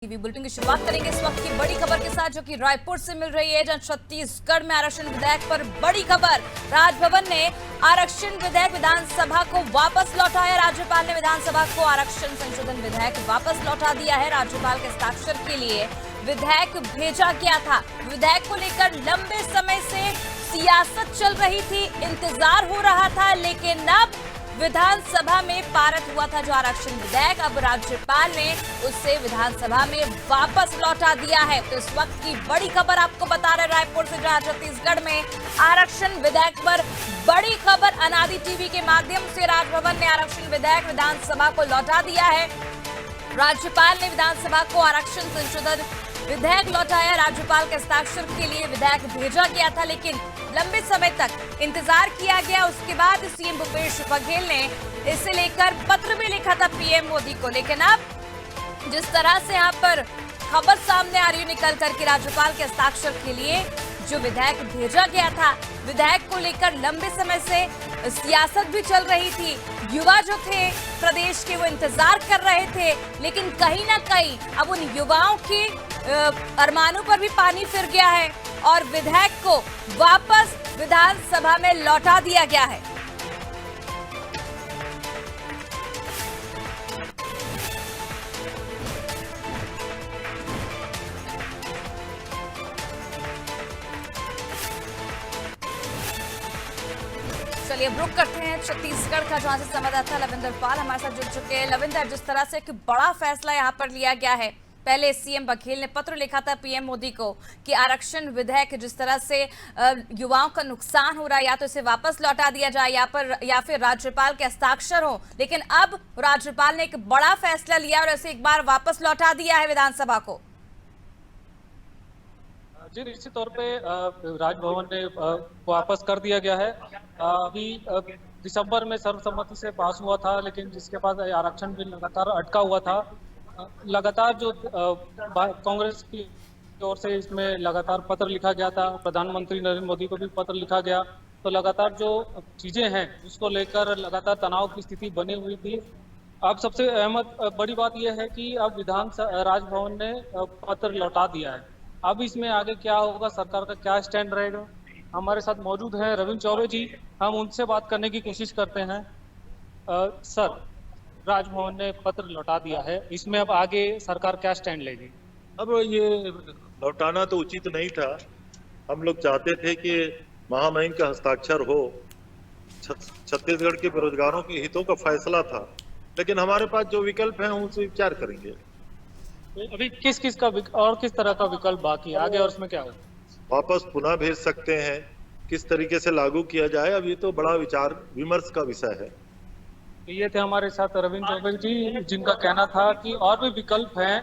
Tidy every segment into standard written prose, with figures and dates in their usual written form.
TV bulletin की शुरुआत करेंगे इस वक्त की बड़ी खबर के साथ, जो कि रायपुर से मिल रही है, जहां छत्तीसगढ़ में आरक्षण विधेयक पर बड़ी खबर। राजभवन ने आरक्षण विधेयक विधानसभा को वापस लौटा है। राज्यपाल ने विधानसभा को आरक्षण संशोधन विधेयक वापस लौटा दिया है। राज्यपाल के हस्ताक्षर के लिए विधेयक भेजा गया था। विधेयक को लेकर लंबे समय से सियासत चल रही थी, इंतजार हो रहा था, लेकिन अब विधानसभा में पारित हुआ था जो आरक्षण विधेयक, अब राज्यपाल ने उससे विधानसभा में वापस लौटा दिया है। तो इस वक्त की बड़ी खबर आपको बता रहे रायपुर से, जहां छत्तीसगढ़ में आरक्षण विधेयक पर बड़ी खबर। अनादि टीवी के माध्यम से राजभवन ने आरक्षण विधेयक विधानसभा को लौटा दिया है। राज्यपाल ने विधानसभा को आरक्षण संशोधन विधेयक लौटाया। राज्यपाल के हस्ताक्षर के लिए विधेयक भेजा गया था, लेकिन लंबे समय तक इंतजार किया गया। उसके बाद सीएम भूपेश बघेल ने इसे लेकर पत्र भी लिखा था पीएम मोदी को, लेकिन अब जिस तरह से यहाँ पर खबर सामने आ रही है निकल करके, राज्यपाल के हस्ताक्षर के लिए जो विधेयक भेजा गया था, विधेयक को लेकर लंबे समय से सियासत भी चल रही थी। युवा जो थे प्रदेश के, वो इंतजार कर रहे थे, लेकिन कहीं ना कहीं अब उन युवाओं के अरमानों पर भी पानी फिर गया है और विधेयक को वापस विधानसभा में लौटा दिया गया है। चलिए अब रुक करते हैं छत्तीसगढ़ का, जहां से संवाददाता लविंदर पाल हमारे साथ जुड़ चुके हैं। लविंदर, जिस तरह से एक बड़ा फैसला यहां पर लिया गया है, पहले सीएम बघेल ने पत्र लिखा था पीएम मोदी को कि आरक्षण विधेयक जिस तरह से युवाओं का नुकसान हो रहा है, या तो इसे वापस लौटा दिया जाए या फिर राज्यपाल के हस्ताक्षर हो, लेकिन अब राज्यपाल ने एक बड़ा फैसला लिया और इसे एक बार वापस लौटा दिया है विधानसभा को। जी, निश्चित तौर पे राजभवन ने वापस कर दिया गया है। अभी दिसंबर में सर्वसम्मति से पास हुआ था, लेकिन जिसके बाद आरक्षण भी लगातार अटका हुआ था। लगातार जो कांग्रेस की ओर से इसमें लगातार पत्र लिखा गया था, प्रधानमंत्री नरेंद्र मोदी को भी पत्र लिखा गया, तो लगातार जो चीजें हैं उसको लेकर लगातार तनाव की स्थिति बनी हुई थी। अब सबसे अहम बड़ी बात यह है कि अब राजभवन ने पत्र लौटा दिया है। अब इसमें आगे क्या होगा, सरकार का क्या स्टैंड रहेगा, हमारे साथ मौजूद हैं रविंद्र चौबे जी, हम उनसे बात करने की कोशिश करते हैं। सर, राजभवन ने पत्र लौटा दिया है, इसमें अब आगे सरकार क्या स्टैंड लेगी? अब ये लौटाना तो उचित नहीं था। हम लोग चाहते थे कि महामहिम का हस्ताक्षर हो, छत्तीसगढ़ के बेरोजगारों के हितों का फैसला था, लेकिन हमारे पास जो विकल्प हैं उनसे विचार करेंगे। अभी किस किस का और किस तरह का विकल्प बाकी आगे, और उसमें क्या होगा? वापस पुनः भेज सकते हैं, किस तरीके से लागू किया जाए, अब ये तो बड़ा विचार विमर्श का विषय है। ये थे हमारे साथ रविंद्र चौबे जी, जिनका कहना था कि और भी विकल्प हैं,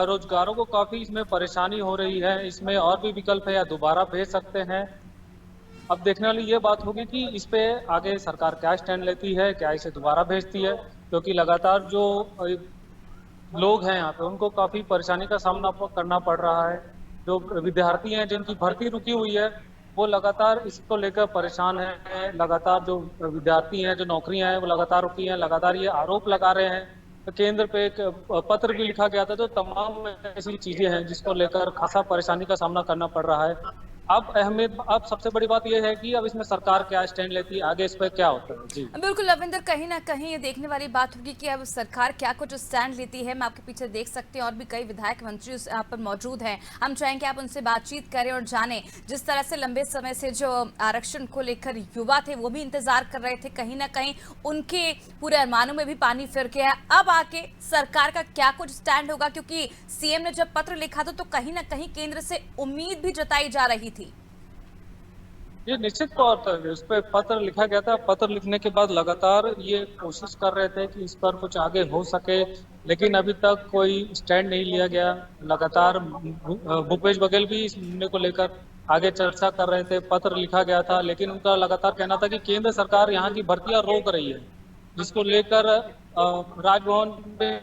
रोजगारों को काफी इसमें परेशानी हो रही है, इसमें और भी विकल्प है, या दोबारा भेज सकते हैं। अब देखने वाली ये बात होगी कि इस पे आगे सरकार क्या स्टैंड लेती है, क्या इसे दोबारा भेजती है, क्योंकि लगातार जो लोग हैं यहाँ पे उनको काफी परेशानी का सामना करना पड़ रहा है। जो विद्यार्थी हैं जिनकी भर्ती रुकी हुई है, वो लगातार इसको लेकर परेशान है। लगातार जो विद्यार्थी हैं, जो नौकरियां हैं, वो लगातार रुकी हैं। लगातार ये आरोप लगा रहे हैं। तो केंद्र पे एक पत्र भी लिखा गया था, तो तमाम ऐसी चीजें हैं जिसको लेकर खासा परेशानी का सामना करना पड़ रहा है। अब सबसे बड़ी बात यह है कि अब इसमें सरकार क्या स्टैंड लेती है, आगे इस पर क्या होता है। जी बिल्कुल लविंदर, कहीं ना कहीं ये देखने वाली बात होगी कि अब सरकार क्या कुछ स्टैंड लेती है। मैं आपके पीछे देख सकते हैं और भी कई विधायक मंत्री यहाँ पर मौजूद हैं। हम चाहेंगे आप उनसे बातचीत करें और जानें, जिस तरह से लंबे समय से जो आरक्षण को लेकर युवा थे वो भी इंतजार कर रहे थे, कहीं ना कहीं उनके पूरे अरमानों में भी पानी फिर गया। अब आके सरकार का क्या कुछ स्टैंड होगा, क्योंकि सीएम ने जब पत्र लिखा था तो कहीं ना कहीं केंद्र से उम्मीद भी जताई जा रही थी। ये निश्चित तौर पर उस पर पत्र लिखा गया था। पत्र लिखने के बाद लगातार ये कोशिश कर रहे थे कि इस पर कुछ आगे हो सके, लेकिन अभी तक कोई स्टैंड नहीं लिया गया। लगातार भूपेश बघेल भी इस मुद्दे को लेकर आगे चर्चा कर रहे थे, पत्र लिखा गया था, लेकिन उनका लगातार कहना था कि केंद्र सरकार यहाँ की भर्तियां रोक रही है, जिसको लेकर राजभवन में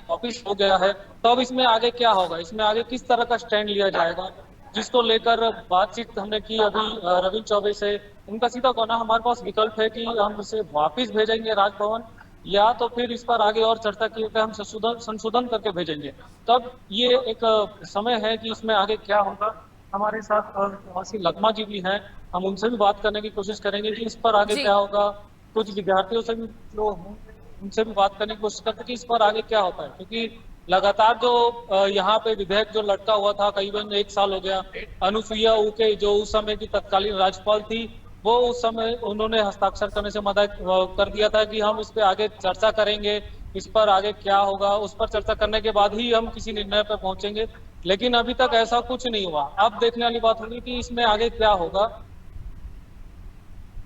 ऑफिस हो गया है। तो अब इसमें आगे क्या होगा, इसमें आगे किस तरह का स्टैंड लिया जाएगा, जिसको लेकर बातचीत हमने की अभी रविंद्र चौबे से। उनका सीधा कहना हमारे पास विकल्प है कि हम इसे वापस भेजेंगे राजभवन, या तो फिर इस पर आगे और चर्चा किए थे हम संशोधन करके भेजेंगे। तब ये एक समय है कि इसमें आगे क्या होगा। हमारे साथ प्रवासी लगमा जी भी हैं, हम उनसे भी बात करने की कोशिश करेंगे कि इस पर आगे जी। क्या होगा। कुछ विद्यार्थियों से भी जो होंगे उनसे भी बात करने की कोशिश करते हैं कि इस पर आगे क्या होता है, क्योंकि लगातार जो यहाँ पे विधेयक जो लटका हुआ था करीबन 1 साल हो गया। अनुसुईया उइके जो उस समय की तत्कालीन राज्यपाल थी, वो उस समय उन्होंने हस्ताक्षर करने से मदद कर दिया था कि हम इस पे आगे चर्चा करेंगे, इस पर आगे क्या होगा उस पर चर्चा करने के बाद ही हम किसी निर्णय पर पहुंचेंगे। लेकिन अभी तक ऐसा कुछ नहीं हुआ। अब देखने वाली बात होगी कि इसमें आगे क्या होगा।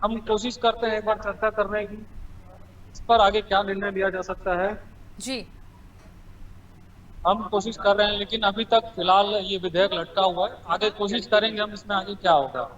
हम कोशिश करते हैं एक बार चर्चा करने की, इस पर आगे क्या निर्णय लिया जा सकता है। जी। हम कोशिश कर रहे हैं, लेकिन अभी तक फिलहाल ये विधेयक लटका हुआ है। आगे कोशिश करेंगे हम इसमें आगे क्या होगा।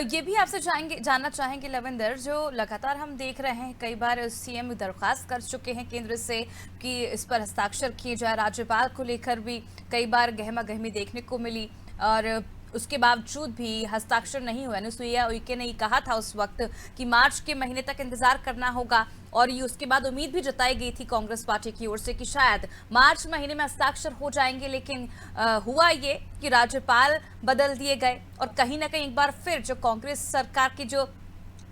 ये भी आपसे जानना चाहेंगे लविंदर, जो लगातार हम देख रहे हैं कई बार सीएम दरख्वास्त कर चुके हैं केंद्र से कि इस पर हस्ताक्षर किए जाए। राज्यपाल को लेकर भी कई बार गहमा गहमी देखने को मिली और उसके बावजूद भी हस्ताक्षर नहीं हुआ। अनुसुईया उइके ने कहा था उस वक्त कि मार्च के महीने तक इंतजार करना होगा और ये उसके बाद उम्मीद भी जताई गई थी कांग्रेस पार्टी की ओर से कि शायद मार्च महीने में हस्ताक्षर हो जाएंगे। लेकिन हुआ ये कि राज्यपाल बदल दिए गए और कहीं ना कहीं एक बार फिर जो कांग्रेस सरकार की जो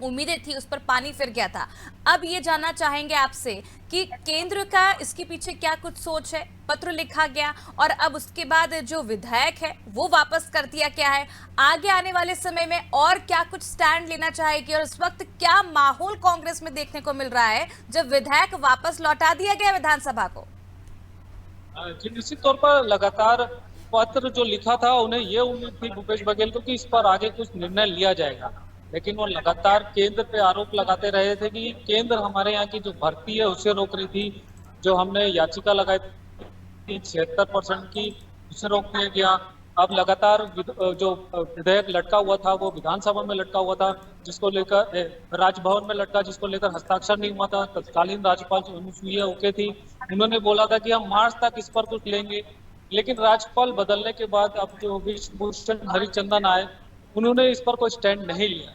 उम्मीदें थी उस पर पानी फिर गया था। अब ये जानना चाहेंगे आपसे कि केंद्र का इसके पीछे क्या कुछ सोच है। पत्र लिखा गया और अब उसके बाद जो विधेयक है वो वापस कर दिया गया है। आगे आने वाले समय में और क्या कुछ स्टैंड लेना चाहेगी और इस वक्त क्या माहौल कांग्रेस में देखने को मिल रहा है जब विधेयक वापस लौटा दिया गया विधानसभा को? जी, निश्चित तौर पर लगातार पत्र जो लिखा था उन्हें ये उम्मीद थी भूपेश बघेल को कि इस पर आगे कुछ निर्णय लिया जाएगा। लेकिन वो लगातार केंद्र पे आरोप लगाते रहे थे कि केंद्र हमारे यहाँ की जो भर्ती है उसे रोक रही थी। जो हमने याचिका लगाई थी 76% की, उसे रोक दिया गया। अब लगातार जो विधेयक लटका हुआ था वो विधानसभा में लटका हुआ था, जिसको लेकर राजभवन में लटका, जिसको लेकर हस्ताक्षर नहीं हुआ था। तत्कालीन राज्यपाल जो अनुसुईया उइके थी, उन्होंने बोला था कि हम मार्च तक इस पर कुछ लेंगे। लेकिन राज्यपाल बदलने के बाद अब जो विभूषण हरिचंदन आए, उन्होंने इस पर कोई स्टैंड नहीं लिया।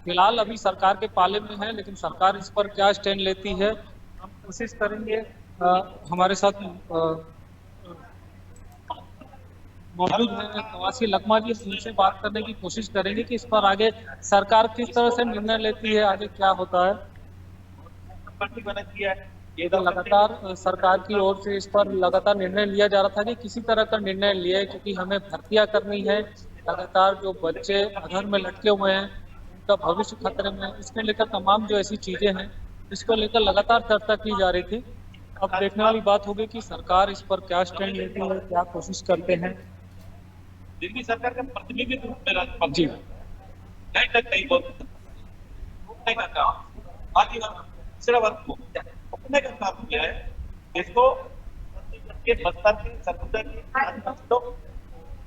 फिलहाल अभी सरकार के पाले में है, लेकिन सरकार इस पर क्या स्टैंड लेती है हम कोशिश करेंगे। हमारे साथ मौजूद है प्रवासी लगमा जी, उनसे बात करने की कोशिश करेंगे कि इस पर आगे सरकार किस तरह से निर्णय लेती है, आगे क्या होता है। ये तो लगातार सरकार की ओर से इस पर लगातार निर्णय लिया जा रहा था कि किसी तरह का निर्णय लिए, क्योंकि हमें भर्तियां करनी है। लगातार जो बच्चे अधर में लटके हुए हैं उनका भविष्य खतरे में है, इसको लेकर तमाम जो ऐसी चीजें हैं इसको लेकर लगातार चर्चा की जा रही थी। अब देखने वाली बात होगी कि सरकार इस पर क्या स्टैंड लेती है, क्या कोशिश करते हैं। दिल्ली सरकार का प्रतिनिधि रूप में राज्यपाल जी, नहीं तक नहीं बोलते का काम आदिवासी दूसरा वर्ग को अपने का काम किया है। इसको के बस्तर के सरकुंडा के तो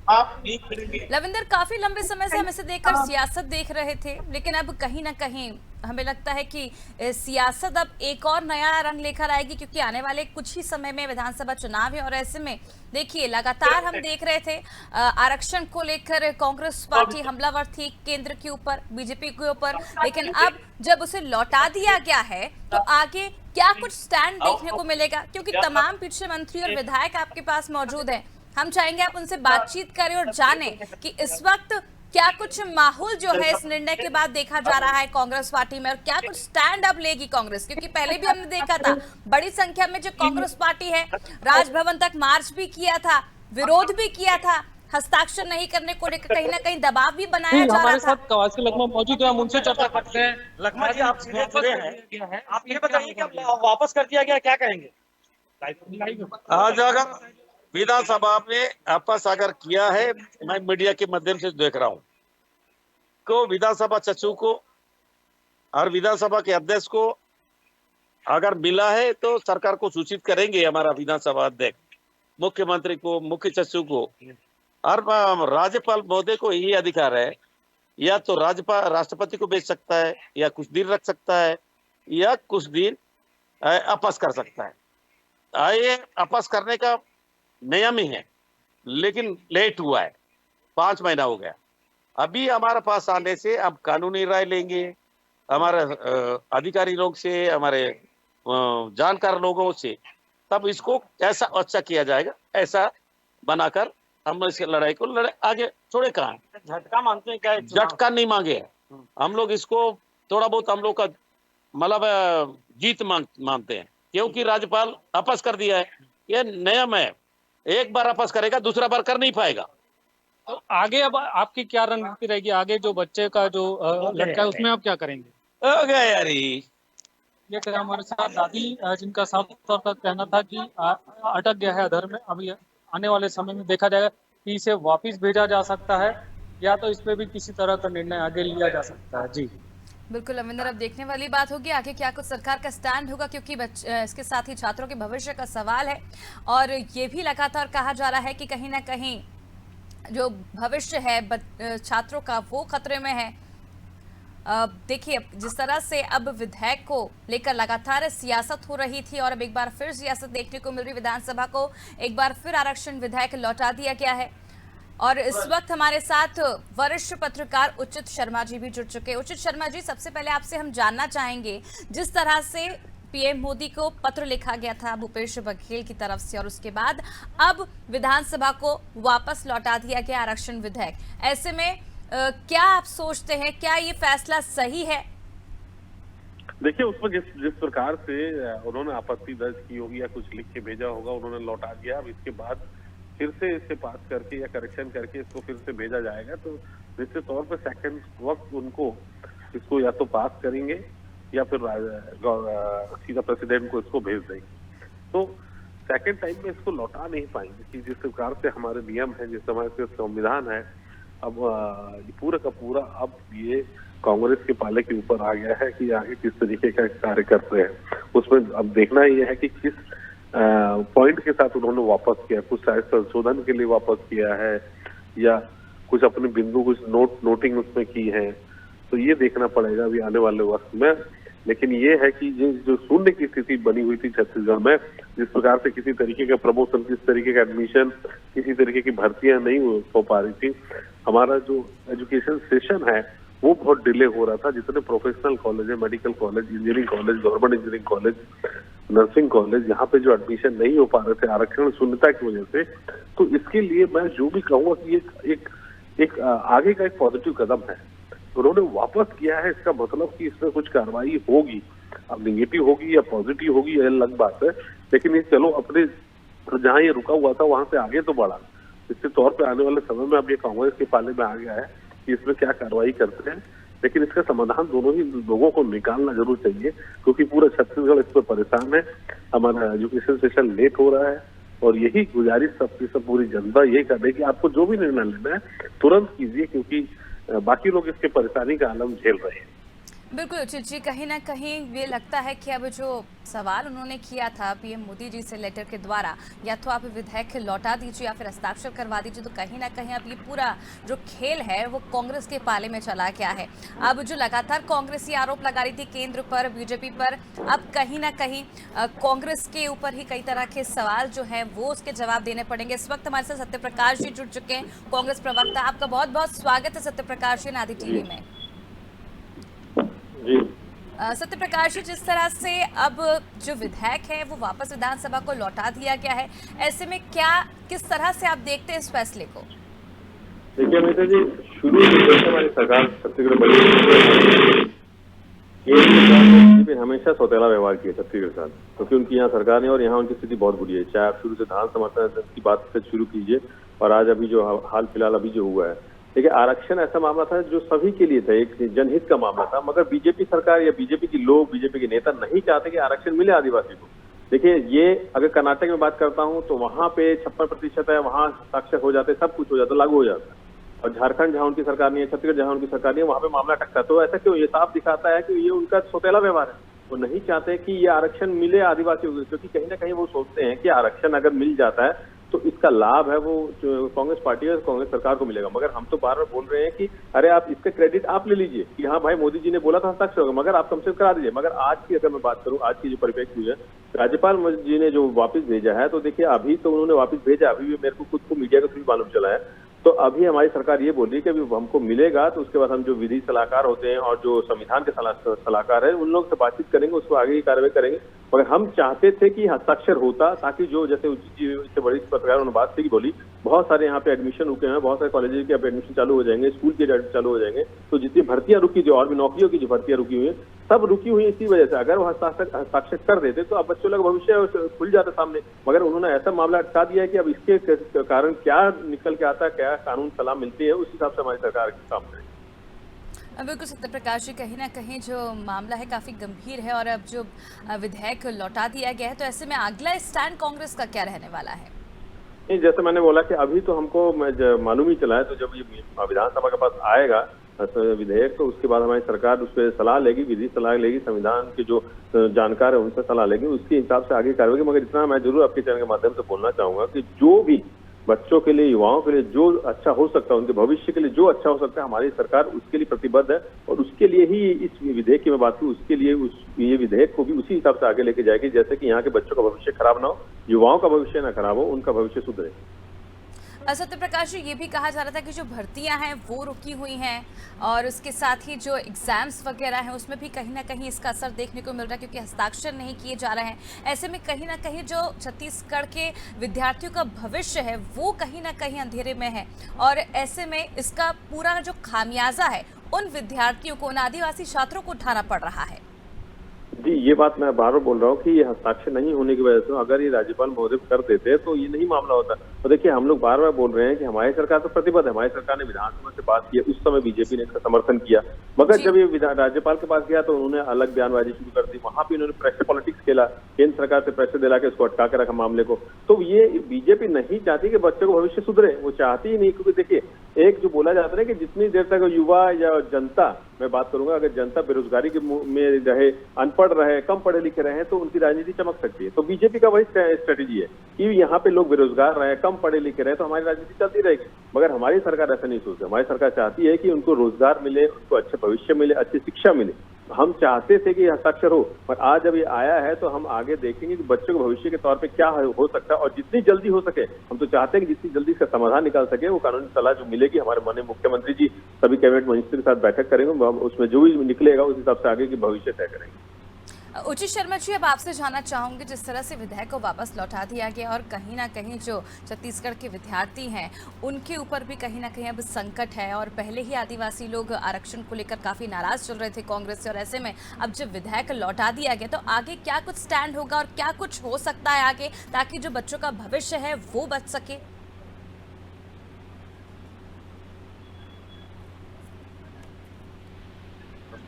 आप नहीं करेंगे। लविंदर, काफी लंबे समय से हम इसे देखकर सियासत देख रहे थे, लेकिन अब कहीं ना कहीं हमें लगता है कि सियासत अब एक और नया रंग लेकर आएगी, क्योंकि आने वाले कुछ ही समय में विधानसभा चुनाव है। और ऐसे में देखिए लगातार हम देख रहे थे आरक्षण को लेकर कांग्रेस पार्टी हमलावर थी केंद्र के ऊपर, बीजेपी के ऊपर, लेकिन अब जब उसे लौटा दिया गया है तो आगे क्या कुछ स्टैंड देखने को मिलेगा? क्योंकि तमाम पीछे मंत्री और विधायक आपके पास मौजूद हैं, हम चाहेंगे आप उनसे बातचीत करें और जानें कि इस वक्त क्या कुछ माहौल जो है इस निर्णय के बाद देखा जा रहा है कांग्रेस पार्टी में, और क्या कुछ स्टैंड अब लेगी कांग्रेस। क्योंकि पहले भी हमने देखा था बड़ी संख्या में जो कांग्रेस पार्टी है राजभवन तक मार्च भी किया था, विरोध भी किया था, हस्ताक्षर नहीं करने को लेकर कहीं ना कहीं दबाव भी बनाया जा रहा हमारे था। साथ प्रवासी लगमा मौजूद है, हम उनसे चर्चा करते हैं। लगमा जी, आप सीधे जुड़े हैं, आप ये बताइए कि अब वापस कर दिया गया, क्या कहेंगे? आज अगर विधानसभा में वापस अगर किया है, मैं मीडिया के माध्यम से देख रहा हूँ को विधानसभा सचिव को और विधानसभा के अध्यक्ष को अगर मिला है तो सरकार को सूचित करेंगे। हमारा विधानसभा अध्यक्ष मुख्यमंत्री को, मुख्य सचिव को और राज्यपाल महोदय को यही अधिकार है, या तो राष्ट्रपति को भेज सकता है, या कुछ दिन रख सकता है, या कुछ दिन वापस कर सकता है। ये वापस करने का नियम ही है, लेकिन लेट हुआ है, 5 महीना हो गया। अभी हमारे पास आने से अब कानूनी राय लेंगे, हमारे अधिकारी लोग से, हमारे जानकार लोगों से, तब इसको ऐसा अच्छा किया जाएगा, ऐसा बनाकर हम इस लड़ाई को आगे छोड़े। कहाँ झटका मानते हैं क्या? झटका नहीं मांगे हम लोग, इसको थोड़ा बहुत हम लोग का मतलब जीत मानते हैं, क्योंकि राज्यपाल वापस कर दिया है। ये नियम है, एक बार वापस करेगा दूसरा बार कर नहीं पाएगा। तो आगे अब आपकी क्या रणनीति रहेगी? आगे जो बच्चे का जो लड़का है उसमें आप क्या करेंगे? हो गया यार ये थे हमारे साथ दादी, जिनका साफ तौर पर कहना था कि अटक गया है अधर में। अभी आने वाले समय में देखा जाएगा कि इसे वापस भेजा जा सकता है या तो इस पे भी किसी तरह का निर्णय आगे लिया जा सकता है। जी बिल्कुल अविंदर, अब देखने वाली बात होगी आगे क्या कुछ सरकार का स्टैंड होगा, क्योंकि इसके साथ ही छात्रों के भविष्य का सवाल है और ये भी लगातार कहा जा रहा है कि कहीं ना कहीं जो भविष्य है छात्रों का वो खतरे में है। देखिए जिस तरह से अब विधेयक को लेकर लगातार सियासत हो रही थी और अब एक बार फिर सियासत देखने को मिल रही, विधानसभा को एक बार फिर आरक्षण विधेयक लौटा दिया गया है। और इस वक्त हमारे साथ वरिष्ठ पत्रकार उचित शर्मा जी भी जुड़ चुके हैं। उचित शर्मा जी, सबसे पहले आपसे हम जानना चाहेंगे, जिस तरह से पीएम मोदी को पत्र लिखा गया था भूपेश बघेल की तरफ से और उसके बाद अब विधानसभा को वापस लौटा दिया गया आरक्षण विधेयक, ऐसे में क्या आप सोचते हैं, क्या ये फैसला सही है? देखिए, उसमें जिस प्रकार से उन्होंने आपत्ति दर्ज की होगी या कुछ लिख के भेजा होगा, उन्होंने लौटा दिया। अब इसके बाद फिर से इसे पास करके या करेक्शन करके इसको फिर से भेजा जाएगा, तो निश्चित तौर पर सेकंड वक्त उनको इसको या तो पास करेंगे या फिर सीधा प्रेसिडेंट को इसको भेज देंगे। तो सेकंड टाइम में इसको लौटा नहीं पाएंगे कि जिस प्रकार से हमारे नियम है, जिस समय से संविधान है, अब पूरा का पूरा अब ये कांग्रेस के पाले के ऊपर आ गया है कि आगे किस तरीके का कार्य करते हैं। उसमें अब देखना ये है कि किस पॉइंट के साथ उन्होंने वापस किया, कुछ शायद संशोधन के लिए वापस किया है या कुछ अपने बिंदु कुछ नोटिंग उसमें की है, तो ये देखना पड़ेगा अभी आने वाले वक्त में। लेकिन ये है कि ये जो शून्य की स्थिति बनी हुई थी छत्तीसगढ़ में, जिस प्रकार से किसी तरीके का प्रमोशन, किस तरीके का एडमिशन, किसी तरीके की भर्तियां नहीं हो पा रही थी, हमारा जो एजुकेशन सेशन है वो बहुत डिले हो रहा था। जितने प्रोफेशनल कॉलेज है, medical college, engineering college, government engineering college, nursing college, यहाँ पे जो एडमिशन नहीं हो पा रहे थे आरक्षण शून्यता की वजह से, तो इसके लिए मैं जो भी कहूँगा कि एक आगे का एक पॉजिटिव कदम है। उन्होंने वापस किया है, इसका मतलब कि इसमें कुछ कार्रवाई होगी। अब निगेटिव होगी या पॉजिटिव होगी यह अलग बात है, लेकिन ये चलो अपने जहाँ ये रुका हुआ था वहां से आगे तो बढ़ा। निश्चित तौर पे आने वाले समय में अब ये कांग्रेस के पाले में आ गया है कि इसमें क्या कार्रवाई करते हैं, लेकिन इसका समाधान दोनों ही लोगों को निकालना जरूर चाहिए, क्योंकि पूरा छत्तीसगढ़ इस पर परेशान है। हमारा एजुकेशन सेशन लेट हो रहा है और यही गुजारिश सबकी सब पूरी जनता ये कर रही है कि आपको जो भी निर्णय लेना है तुरंत कीजिए, क्योंकि बाकी लोग इसके परेशानी का आलम झेल रहे हैं। बिल्कुल उचित जी, कहीं ना कहीं ये लगता है कि अब जो सवाल उन्होंने किया था पीएम मोदी जी से लेटर के द्वारा, या तो आप विधेयक लौटा दीजिए या फिर हस्ताक्षर करवा दीजिए, तो कहीं ना कहीं अब ये पूरा जो खेल है वो कांग्रेस के पाले में चला गया है। अब जो लगातार कांग्रेस ये आरोप लगा रही थी केंद्र पर, बीजेपी पर, अब कहीं ना कहीं कांग्रेस के ऊपर ही कई तरह के सवाल जो है वो उसके जवाब देने पड़ेंगे। इस वक्त हमारे साथ सत्यप्रकाश जी जुड़ चुके हैं, कांग्रेस प्रवक्ता। आपका बहुत बहुत स्वागत है सत्यप्रकाश जी नादी टीवी में। सत्यप्रकाश जी, जिस तरह से अब जो विधेयक है वो वापस विधानसभा को लौटा दिया गया है, ऐसे में किस तरह से आप देखते हैं इस फैसले को? देखिए अमिता जी, शुरू से हमारी सरकार छत्तीसगढ़ बनी, ये हमेशा सौतेला व्यवहार किया छत्तीसगढ़ के साथ, क्योंकि उनकी यहाँ सरकार है और यहाँ उनकी स्थिति बहुत बुरी है। चाहे आप शुरू से धान समर्थन की बात से शुरू कीजिए और आज अभी जो हाल फिलहाल अभी जो हुआ है, देखिए आरक्षण ऐसा मामला था जो सभी के लिए था, एक जनहित का मामला था, मगर बीजेपी सरकार या बीजेपी के लोग, बीजेपी के नेता नहीं चाहते कि आरक्षण मिले आदिवासी को। देखिए ये अगर कर्नाटक में बात करता हूं तो वहां पे 56% है, वहां हस्ताक्षर हो जाते, सब कुछ हो जाता, लागू हो जाता है। और झारखंड जहां उनकी सरकार नहीं है, छत्तीसगढ़ जहां उनकी सरकार नहीं है, वहां पे मामला अटकता है। तो ऐसा क्यों? ये साफ दिखाता है कि ये उनका सौतेला व्यवहार है। वो नहीं चाहते कि ये आरक्षण मिले आदिवासियों को, क्योंकि कहीं ना कहीं वो सोचते हैं कि आरक्षण अगर मिल जाता है तो इसका लाभ है वो कांग्रेस पार्टी और कांग्रेस सरकार को मिलेगा। मगर हम तो बार बार बोल रहे हैं कि अरे आप इसका क्रेडिट आप ले लीजिए कि हाँ भाई मोदी जी ने बोला था हस्ताक्षर होगा, मगर आप कम से कम करा दीजिए। मगर आज की अगर मैं बात करूं, आज की जो परिप्रेक्ष्य है, राज्यपाल जी ने जो वापस भेजा है, तो देखिए अभी तो उन्होंने वापस भेजा, अभी भी मेरे को खुद को मीडिया के थ्रू मालूम चला है तो अभी हमारी सरकार ये बोल रही है कि अभी हमको मिलेगा तो उसके बाद हम जो विधि सलाहकार होते हैं और जो संविधान के सलाहकार है उन लोग से बातचीत करेंगे, उसको आगे की कार्रवाई करेंगे। मगर हम चाहते थे कि हस्ताक्षर होता, ताकि जो जैसे इससे बड़ी पत्रकार ने बात थी कि बोली बहुत सारे यहाँ पे एडमिशन रुके हैं, बहुत सारे कॉलेज के एडमिशन चालू हो जाएंगे, स्कूल के एडमिशन चालू हो जाएंगे, तो जितनी भर्तियां रुकी, जो और भी नौकरियों की जो भर्तियां रुकी हुई है सब रुकी हुई इसी वजह से। अगर वो हस्ताक्षर कर देते तो अब बच्चों लोग भविष्य खुल जाता सामने, मगर उन्होंने ऐसा मामला अटका दिया है कि अब इसके कारण क्या निकल के आता है, क्या कानून सलाह मिलती है, उस हिसाब से हमारी सरकार काम करेगी। बिल्कुल सत्यप्रकाश जी, कहीं ना कहीं जो मामला है काफी गंभीर है और अब जो विधेयक लौटा दिया गया है, तो ऐसे में अगला स्टैंड कांग्रेस का क्या रहने वाला है? नहीं, जैसे मैंने बोला कि अभी तो हमको मालूम ही चला है, तो जब ये विधानसभा के पास आएगा विधेयक तो उसके बाद हमारी सरकार उस पर सलाह लेगी, विधि सलाह लेगी, संविधान के जो जानकार है उनसे सलाह लेगी, उसके हिसाब से आगे कार्रवाई। मगर इतना मैं जरूर आपके चैनल के माध्यम से बोलना चाहूंगा कि जो भी बच्चों के लिए, युवाओं के लिए जो अच्छा हो सकता है, उनके भविष्य के लिए जो अच्छा हो सकता है, हमारी सरकार उसके लिए प्रतिबद्ध है और उसके लिए ही इस विधेयक की मैं बात करूं, उसके लिए ये विधेयक को भी उसी हिसाब से आगे लेके जाएगी, जैसे कि यहाँ के बच्चों का भविष्य खराब ना हो, युवाओं का भविष्य ना खराब हो, उनका भविष्य सुधरे। सत्यप्रकाश जी, ये भी कहा जा रहा था कि जो भर्तियां हैं वो रुकी हुई हैं और उसके साथ ही जो एग्जाम्स वगैरह हैं उसमें भी कहीं ना कहीं इसका असर देखने को मिल रहा है, क्योंकि हस्ताक्षर नहीं किए जा रहे हैं। ऐसे में कहीं ना कहीं जो छत्तीसगढ़ के विद्यार्थियों का भविष्य है वो कहीं ना कहीं अंधेरे में है और ऐसे में इसका पूरा जो खामियाजा है उन विद्यार्थियों को, उन आदिवासी छात्रों को उठाना पड़ रहा है। जी, ये बात मैं बार बार बोल रहा हूँ कि ये हस्ताक्षर नहीं होने की वजह से अगर ये राज्यपाल महोदय कर देते तो ये नहीं मामला होता। तो देखिए, हम लोग बार बार बोल रहे हैं कि हमारी सरकार तो प्रतिबद्ध है, हमारी सरकार ने विधानसभा से बात की, उस समय बीजेपी ने इसका समर्थन किया, मगर जब ये राज्यपाल के पास गया तो उन्होंने अलग बयानबाजी शुरू कर दी, वहां भी उन्होंने प्रेशर पॉलिटिक्स खेला, केंद्र सरकार से प्रेशर दिला के उसको अटका के रखा मामले को। तो ये बीजेपी नहीं चाहती कि बच्चों को भविष्य सुधरे, वो चाहती ही नहीं। क्योंकि देखिए, एक जो बोला जाता है कि जितनी देर तक युवा या जनता, मैं बात करूंगा, अगर जनता बेरोजगारी के में रहे, अनपढ़ रहे, कम पढ़े लिखे रहे तो उनकी राजनीति चमक सकती है। तो बीजेपी का वही स्ट्रेटेजी है कि यहाँ पे लोग बेरोजगार रहे, कम पढ़े लिखे रहे तो हमारी राजनीति चलती रहेगी। मगर हमारी सरकार ऐसा नहीं सोचती, हमारी सरकार चाहती है कि उनको रोजगार मिले, उनको अच्छे भविष्य मिले, अच्छी शिक्षा मिले। हम चाहते थे कि हस्ताक्षर हो, पर आज जब ये आया है तो हम आगे देखेंगे कि बच्चों के भविष्य के तौर पे क्या हो सकता है और जितनी जल्दी हो सके, हम तो चाहते हैं कि जितनी जल्दी इसका समाधान निकाल सके। वो कानूनी सलाह जो मिलेगी, हमारे माननीय मुख्यमंत्री जी सभी कैबिनेट मिनिस्टर के साथ बैठक करेंगे, उसमें जो भी निकलेगा उस हिसाब से आगे की भविष्य तय करेंगे। उचित शर्मा जी, अब आपसे जानना चाहूंगी, जिस तरह से विधेयक को वापस लौटा दिया गया और कहीं ना कहीं जो छत्तीसगढ़ के विद्यार्थी हैं उनके ऊपर भी कहीं ना कहीं अब संकट है और पहले ही आदिवासी लोग आरक्षण को लेकर काफ़ी नाराज चल रहे थे कांग्रेस से, और ऐसे में अब जब विधेयक लौटा दिया गया तो आगे क्या कुछ स्टैंड होगा और क्या कुछ हो सकता है आगे, ताकि जो बच्चों का भविष्य है वो बच सके?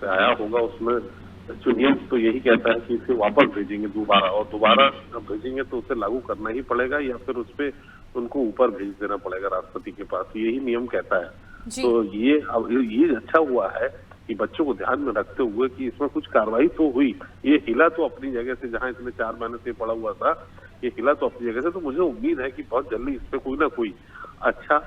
आया होगा उसमें चुनियम तो यही कहता है कि इसे वापस भेजेंगे दोबारा, और दोबारा भेजेंगे तो उसे लागू करना ही पड़ेगा या फिर उस पे उनको ऊपर भेज देना पड़ेगा राष्ट्रपति के पास, यही नियम कहता है। तो ये अच्छा हुआ है कि बच्चों को ध्यान में रखते हुए कि इसमें कुछ कार्रवाई तो हुई, ये हिला तो अपनी जगह से, जहां इसमें 4 महीने से पड़ा हुआ था, ये हिला तो अपनी जगह से। तो मुझे उम्मीद है कि बहुत जल्दी इस पे कोई ना कोई अच्छा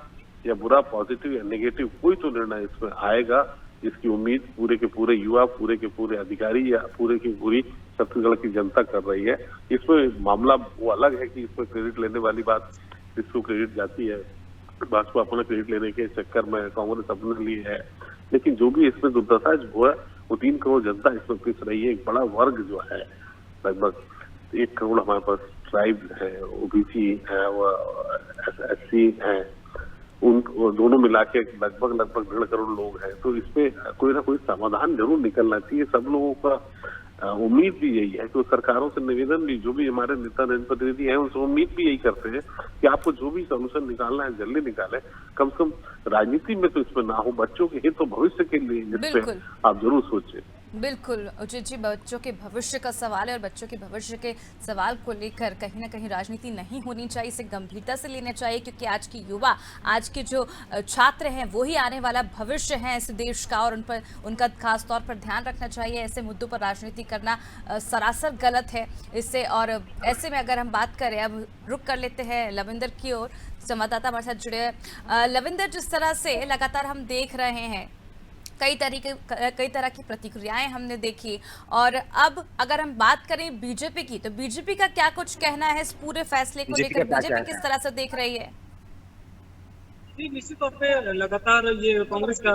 या बुरा, पॉजिटिव या नेगेटिव कोई तो निर्णय इसमें आएगा, जिसकी उम्मीद पूरे के पूरे युवा, पूरे के पूरे अधिकारी या पूरे की पूरी छत्तीसगढ़ की जनता कर रही है। इसमें मामला वो अलग है कि इसमें क्रेडिट लेने वाली बात, जिसको क्रेडिट जाती है भाजपा अपना क्रेडिट लेने के चक्कर में, कांग्रेस अपने लिए है, लेकिन जो भी इसमें दुर्दशा हुआ है वो 3 करोड़ जनता इसमें पिस रही है। एक बड़ा वर्ग जो है, लगभग 1 करोड़ हमारे पास ट्राइब है, ओबीसी है, SC है, उन दोनों मिला के लगभग 1.5 करोड़ लोग हैं। तो इसमें कोई ना कोई समाधान जरूर निकलना चाहिए। सब लोगों का उम्मीद भी यही है कि सरकारों से निवेदन भी, जो भी हमारे नेता जनप्रतिनिधि हैं उनसे उम्मीद भी यही करते हैं कि आपको जो भी सोल्यूशन निकालना है जल्दी निकालें, कम से कम राजनीति में तो इसमें ना हो, बच्चों के हित तो भविष्य के लिए जिसपे आप जरूर सोचें। बिल्कुल उचित जी, बच्चों के भविष्य का सवाल है और बच्चों के भविष्य के सवाल को लेकर कहीं ना कहीं राजनीति नहीं होनी चाहिए, इसे गंभीरता से लेना चाहिए, क्योंकि आज की युवा, आज के जो छात्र हैं वो ही आने वाला भविष्य है इस देश का, और उन पर उनका खास तौर पर ध्यान रखना चाहिए। ऐसे मुद्दों पर राजनीति करना सरासर गलत है इससे। और ऐसे में अगर हम बात करें, अब रुक कर लेते हैं लविंदर की ओर, संवाददाता हमारे साथ जुड़े हैं। लविंदर, जिस तरह से लगातार हम देख रहे हैं कई तरह की प्रतिक्रियाएं हमने देखी, और अब अगर हम बात करें बीजेपी की, तो बीजेपी का क्या कुछ कहना है इस पूरे फैसले को लेकर? बीजेपी किस तरह से देख रही है? जी, निश्चित तौर पे लगातार ये कांग्रेस का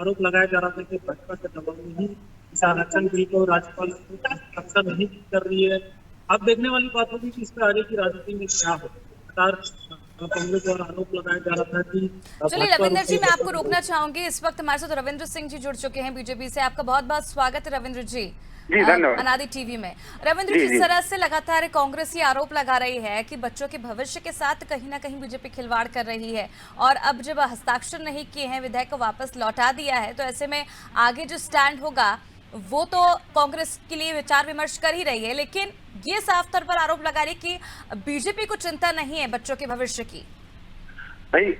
आरोप लगाया जा रहा था कि भाजपा के दबाव में ही इस आरक्षण बिल को राज्यपाल हस्ताक्षर नहीं कर रही है। अब देखने वाली बात होगी कि इस पर आगे की राजनीति में क्या हो। लगातार कांग्रेस द्वारा आरोप लगाया जा रहा था कि चलिए रविंद्र जी, मैं आपको रोकना चाहूंगी। इस वक्त हमारे साथ रविंद्र सिंह जी जुड़ चुके हैं बीजेपी से। आपका बहुत बहुत स्वागत है रविंद्र जी अनादि टीवी में। रविंद्र जी, जिस तरह से लगातार कांग्रेस ये आरोप लगा रही है कि बच्चों के भविष्य के साथ कहीं ना कहीं बीजेपी खिलवाड़ कर रही है, और अब जब हस्ताक्षर नहीं किए हैं, विधेयक को वापस लौटा दिया है, तो ऐसे में आगे जो स्टैंड होगा वो तो कांग्रेस के लिए विचार विमर्श कर ही रही है, लेकिन ये साफ तौर पर आरोप लगा रही कि बीजेपी को चिंता नहीं है बच्चों के भविष्य की। भाई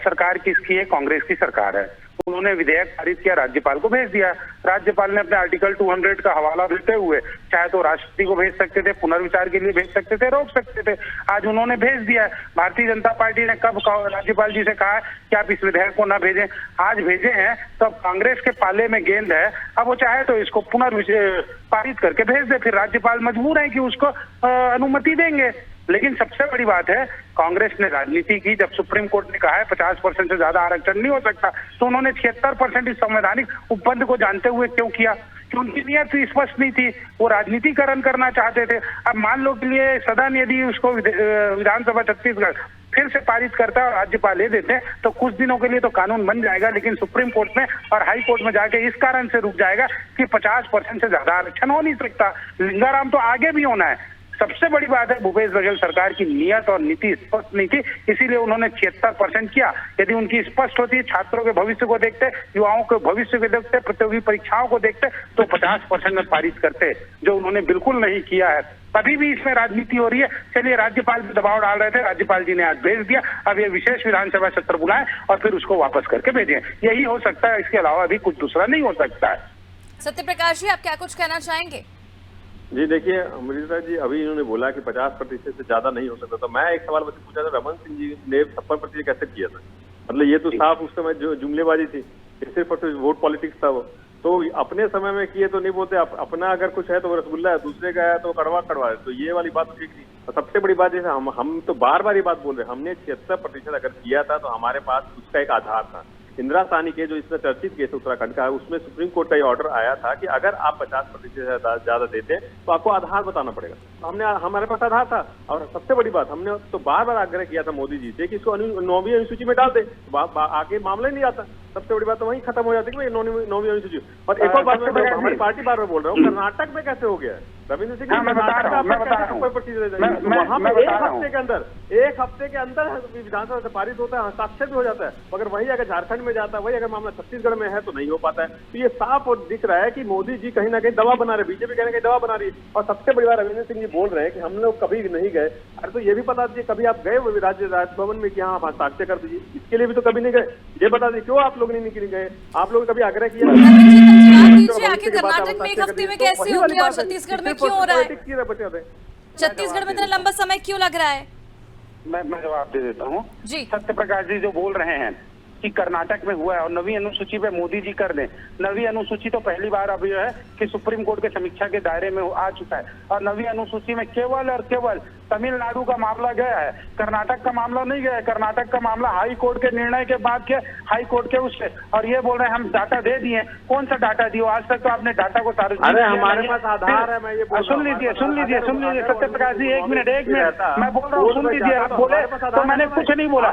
सरकार किसकी है? कांग्रेस की सरकार है। उन्होंने विधेयक पारित किया, राज्यपाल को भेज दिया। राज्यपाल ने अपने आर्टिकल 200 का हवाला देते हुए चाहे तो राष्ट्रपति को भेज सकते थे, पुनर्विचार के लिए भेज सकते थे, रोक सकते थे। आज उन्होंने भेज दिया। भारतीय जनता पार्टी ने कब राज्यपाल जी से कहा कि आप इस विधेयक को ना भेजें? आज भेजे हैं तो अब कांग्रेस के पाले में गेंद है। अब वो चाहे तो इसको पारित करके भेज दे, फिर राज्यपाल मजबूर है कि उसको अनुमति देंगे। लेकिन सबसे बड़ी बात है, कांग्रेस ने राजनीति की। जब सुप्रीम कोर्ट ने कहा है 50% से ज्यादा आरक्षण नहीं हो सकता, तो उन्होंने 76% इस संवैधानिक उपबंध को जानते हुए क्यों किया? कि उनकी नीयत स्पष्ट नहीं थी, वो राजनीतिकरण करना चाहते थे। अब मान लो के लिए सदन यदि उसको विधानसभा छत्तीसगढ़ फिर से पारित करता है और राज्यपाल ले देते हैं तो कुछ दिनों के लिए तो कानून बन जाएगा, लेकिन सुप्रीम कोर्ट में और हाई कोर्ट में जाके इस कारण से रुक जाएगा कि 50% से ज्यादा आरक्षण हो नहीं सकता। लिंगाराम तो आगे भी होना है। सबसे बड़ी बात है, भूपेश बघेल सरकार की नीयत और नीति स्पष्ट नहीं थी, इसीलिए उन्होंने 76% किया। यदि उनकी स्पष्ट होती, छात्रों के भविष्य को देखते, युवाओं के भविष्य को देखते, प्रतियोगी परीक्षाओं को देखते, तो 50% में पारित करते, जो उन्होंने बिल्कुल नहीं किया है। अभी भी इसमें राजनीति हो रही है। चलिए, राज्यपाल भी दबाव डाल रहे थे, राज्यपाल जी ने आज भेज दिया। अब ये विशेष विधानसभा सत्र बुलाएं और फिर उसको वापस करके भेजें। यही हो सकता है, इसके अलावा भी कुछ दूसरा नहीं हो सकता है। सत्यप्रकाश जी, आप क्या कुछ कहना चाहेंगे? जी देखिए अमृता जी, अभी इन्होंने बोला कि 50% से ज्यादा नहीं हो सकता, तो मैं एक सवाल मुझसे पूछा था, रमन सिंह जी ने 56% कैसे किया था? मतलब ये तो साफ उस समय जो जुमलेबाजी थी, सिर्फ वोट पॉलिटिक्स था वो। तो अपने समय में किए तो नहीं बोलते, अपना अगर कुछ है तो रसगुल्ला है, दूसरे का है तो कड़वा है, तो ये वाली बात ठीक थी। और सबसे बड़ी बात जैसे हम तो बार बार ये बात बोल रहे हैं, हमने 76% अगर किया था तो हमारे पास उसका एक आधार था। इंदिरा साहनी के जो इसमें चर्चित केस उत्तराखंड का है, उसमें सुप्रीम कोर्ट का ये ऑर्डर आया था कि अगर आप 50% से ज्यादा देते हैं तो आपको आधार बताना पड़ेगा। तो हमारे पास आधार था। और सबसे बड़ी बात, हमने तो बार बार आग्रह किया था मोदी जी से कि इसको 9वीं अनुसूची में डाल दे, आगे मामला ही नहीं आता। सबसे बड़ी बात तो वहीं खत्म हो जाती है कि 9वीं अनुसूची। और एक और बात हमारी पार्टी बार बार बोल रहा हूँ, कर्नाटक में कैसे हो गया है रविंद्र सिंह? वहाँ पे एक हफ्ते के अंदर विधानसभा से पारित होता है, हस्ताक्षर भी हो जाता है। मगर वही अगर झारखंड में जाता है, वही अगर मामला छत्तीसगढ़ में है तो नहीं हो पाता है। तो ये साफ और दिख रहा है कि मोदी जी कहीं ना कहीं दवा बना रहे, बीजेपी कहीं ना कहीं दवा बना रही है। और सबसे बड़ी बात, रविंद्र सिंह जी बोल रहे हैं कि हम लोग कभी नहीं गए। अरे तो ये भी बता दीजिए, कभी आप गए राजभवन में कि हाँ आप हस्ताक्षर कर दीजिए? इसके लिए भी तो कभी नहीं गए। ये बता दीजिए क्यों आप लोग नहीं निकल गए? आप लोग कभी आग्रह किया? आखिर कर्नाटक में एक हफ्ते में कैसे हो गया और छत्तीसगढ़ में क्यों हो रहा है? छत्तीसगढ़ में इतना लंबा समय क्यों लग रहा है? मैं जवाब दे देता हूँ जी। सत्यप्रकाश जी जो बोल रहे हैं कि कर्नाटक में हुआ है और 9वीं अनुसूची पे मोदी जी कर दें। 9वीं अनुसूची तो पहली बार अभी है कि सुप्रीम कोर्ट के समीक्षा के दायरे में आ चुका है। और 9वीं अनुसूची में केवल और केवल तमिलनाडु का मामला गया है, कर्नाटक का मामला नहीं गया है। कर्नाटक का मामला हाई कोर्ट के निर्णय के बाद के हाई कोर्ट के उससे, और ये बोल रहे हैं हम डाटा दे दिए। कौन सा डाटा दियो? आज तक तो आपने डाटा को सार्वजनिक हमारे पास आधार है। मैं ये सुन लीजिए सत्यप्रकाश जी, एक मिनट मैं बोल रहा हूँ, सुन लीजिए। आप बोले तो मैंने कुछ नहीं बोला।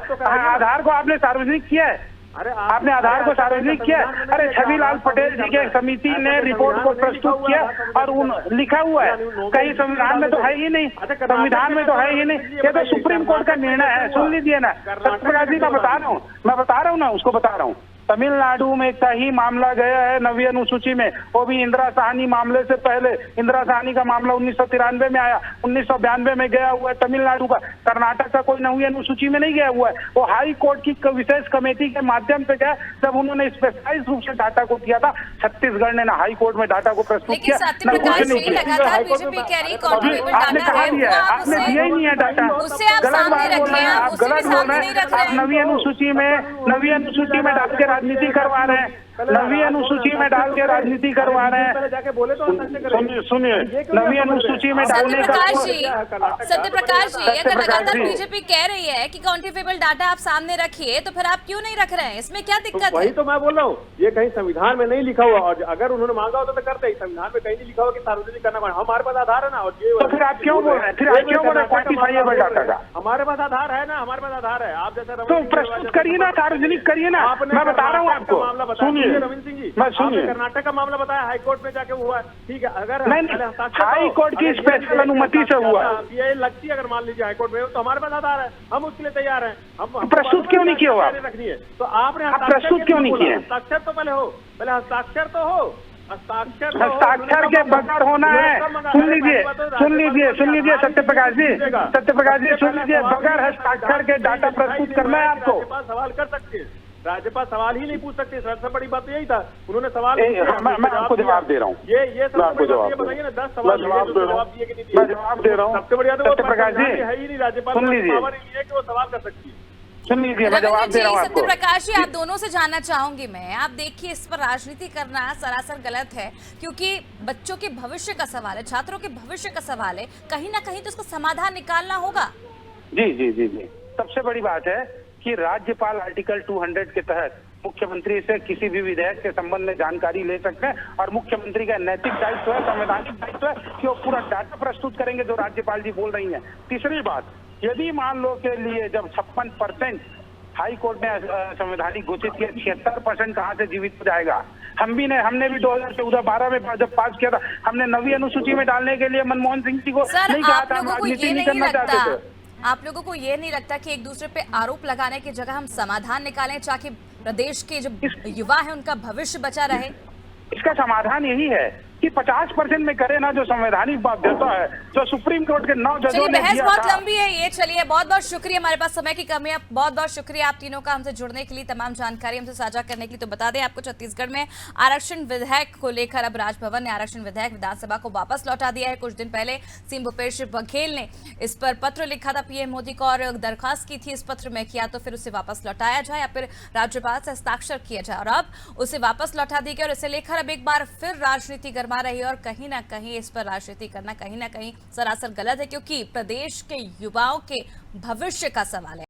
आधार को आपने सार्वजनिक किया है, आपने आधार को सार्वजनिक किया। अरे छविलाल पटेल जी के समिति ने रिपोर्ट को प्रस्तुत किया और लिखा हुआ है, कहीं संविधान में तो है ही नहीं, संविधान में तो है ही नहीं, ये तो सुप्रीम कोर्ट का निर्णय है। सुन लीजिए ना, सत्यप्रकाश जी का बता रहा हूँ, मैं बता रहा हूँ ना, उसको बता रहा हूँ। तमिलनाडु में का ही मामला गया है 9वीं अनुसूची में, वो भी इंदिरा साहनी मामले से पहले। इंदिरा साहनी का मामला 1993 में आया, 1992 में गया हुआ है तमिलनाडु का। कर्नाटक का कोई 9वीं अनुसूची में नहीं गया हुआ है, वो हाई कोर्ट की विशेष कमेटी के माध्यम से गया, जब उन्होंने स्पेशलाइज रूप से डाटा को किया था। छत्तीसगढ़ ने ना हाई कोर्ट में डाटा को प्रस्तुत किया, आपने कहा दिया, आपने दिया ही नहीं है डाटा। गलत बात बोल रहे हैं आप, गलत बोल रहे हैं आप। 9वीं अनुसूची में डाल के राजनीति करवा रहे हैं। नवी अनुसूची में डाल के राजनीति करवा रहे हैं। जाके बोले तो सुनिए, नवी अनुसूची में डालने का सत्यप्रकाश जी, अगर लगातार बीजेपी कह रही है कि क्वांटिफिकेबल डाटा आप सामने रखिए, तो फिर आप क्यों नहीं रख रहे हैं? इसमें क्या दिक्कत वही है? तो मैं बोल रहा हूँ, ये कहीं संविधान में नहीं लिखा हुआ, और अगर उन्होंने मांगा होता तो करते ही। संविधान में कहीं नहीं लिखा हुआ कि सार्वजनिक करना पड़ेगा। हमारे पास आधार है ना, और ये तो फिर आप क्यों बोल रहे हैं? फिर आप क्यों बोल रहे हैं क्वांटिफाइएबल डाटा का? हमारे पास आधार है ना, हमारे पास आधार है। आप जैसे तो प्रस्तुत करिए ना, सार्वजनिक करिए ना। मैं बता रहा हूँ आपको, मामला बताया। सुनिए रविंद्र सिंह जी, मैं सुनिए, कर्नाटक का मामला बताया, हाई कोर्ट में जाके हुआ है, ठीक है। अगर हाई कोर्ट की स्पेशल अनुमति से हुआ, ये लगती है अगर मान लीजिए हाई कोर्ट में, तो हमारे पास आधार है, हम उसके लिए तैयार हैं। हम प्रस्तुत क्यों नहीं किया हुआ? रखनी है तो आपने प्रस्तुत क्यों नहीं किए? हस्ताक्षर तो पहले हो, पहले हस्ताक्षर तो हो। हस्ताक्षर के बगैर होना है। सुन लीजिए सत्यप्रकाश जी, सुन लीजिए, बगैर हस्ताक्षर के डाटा प्रस्तुत करना है आपको। सवाल कर सकते हैं, राज्यपाल सवाल ही नहीं पूछ सकते। सबसे बड़ी बात तो यही था, उन्होंने सवाल मैं आपको जवाब दे रहा हूँ। ये बताइए ना, 10 सवाल जवाब दिए कि नहीं दिए? मैं जवाब दे रहा हूँ। सबसे बढ़िया तो सत्यप्रकाश जी है ही नहीं, राज्यपाल सुन लीजिए, पावर ही नहीं है कि वो सवाल कर सकती है। सुन लीजिए, मैं जवाब दे रहा हूँ आपको। सत्यप्रकाश जी, आप दोनों से जानना चाहूंगी मैं। आप देखिए, इस पर राजनीति करना सरासर गलत है, क्योंकि बच्चों के भविष्य का सवाल है, छात्रों के भविष्य का सवाल है। कहीं ना कहीं तो इसका समाधान निकालना होगा। जी। सबसे बड़ी बात है कि राज्यपाल आर्टिकल 200 के तहत मुख्यमंत्री से किसी भी विधेयक के संबंध में जानकारी ले सकते हैं, और मुख्यमंत्री का नैतिक दायित्व है, संवैधानिक दायित्व है कि वो पूरा डाटा प्रस्तुत करेंगे जो राज्यपाल जी बोल रही हैं। तीसरी बात, यदि मान लो के लिए जब 56% हाई कोर्ट ने संवैधानिक घोषित किया, 76% कहाँ से जीवित हो जाएगा? हमने भी 2014-12 में जब पास किया था, हमने नवी अनुसूची में डालने के लिए मनमोहन सिंह जी को नहीं कहा था, हम राजनीति नहीं करना चाहते थे। आप लोगों को ये नहीं लगता कि एक दूसरे पे आरोप लगाने की जगह हम समाधान निकालें, ताकि प्रदेश के जो युवा है उनका भविष्य बचा रहे? इसका समाधान यही है कि 50% में करे ना, जो संवैधानिक बाध्यता है, जो सुप्रीम कोर्ट के 9 जजों ने बहस दिया बहुत था। लंबी है ये। चलिए, बहुत बहुत शुक्रिया, हमारे पास समय की कमी है। बहुत बहुत शुक्रिया आप तीनों का हमसे जुड़ने के लिए, तमाम जानकारी हमसे साझा करने के लिए। तो बता दें आपको, छत्तीसगढ़ में आरक्षण विधेयक को लेकर अब राजभवन ने आरक्षण विधेयक विधानसभा को वापस लौटा दिया है। कुछ दिन पहले सीएम भूपेश बघेल ने इस पर पत्र लिखा था पीएम मोदी को, और दरखास्त की थी इस पत्र में कि या तो फिर उसे वापस लौटाया जाए या फिर राज्यपाल से हस्ताक्षर किया जाए, और अब उसे वापस लौटा दी गई। और इसे लेकर अब एक बार फिर राजनीति गरमा रही है, और कहीं ना कहीं इस पर राजनीति करना कहीं ना कहीं सरासर गलत है, क्योंकि प्रदेश के युवाओं के भविष्य का सवाल है।